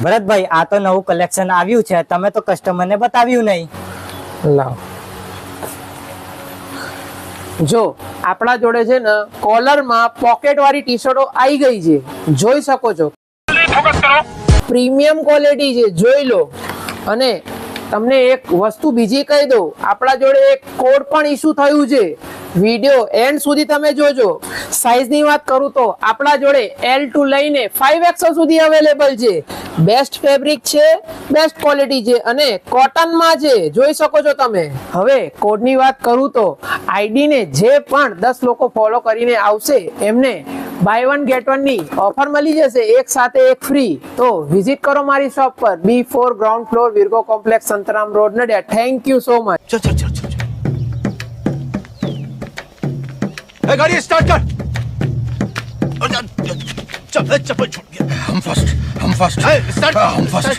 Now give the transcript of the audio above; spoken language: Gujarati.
ભરતભાઈ આ તો નવું કલેક્શન આવ્યું છે, તમે તો કસ્ટમરને બતાવ્યું નહીં. લાવ જો આપણા જોડે છે ને કોલરમાં પોકેટ વાળી ટી શર્ટો આવી ગઈ છે, જોઈ શકો છો. પ્રીમિયમ ક્વોલિટી છે, જોઈ લો. અને તમને એક વસ્તુ બીજી કહી દઉં, આપણા જોડે એક કોડ પણ ઇસ્યુ થયું છે. વિડિયો એન્ડ સુધી તમે જોજો. સાઈઝની વાત કરું તો આપણા જોડે L2 લઈને 5XL સુધી અવેલેબલ છે. બેસ્ટ ફેબ્રિક છે, બેસ્ટ ક્વોલિટી છે અને કોટનમાં છે, જોઈ શકો છો તમે. હવે કોડની વાત કરું તો આઈડી ને જે પણ 10 લોકો ફોલો કરીને આવશે એમને બાય 1 ગેટ 1 ની ઓફર મળી જશે, એક સાથે એક ફ્રી. તો વિઝિટ કરો મારી શોપ પર, B4 ground floor, Virgo complex, Santram road, Nadiad. Thank you so much. चल चल चल चल गाड़ी स्टार्ट कर. चप्पल छोड़. हम फर्स्ट. स्टार्ट. हम फर्स्ट.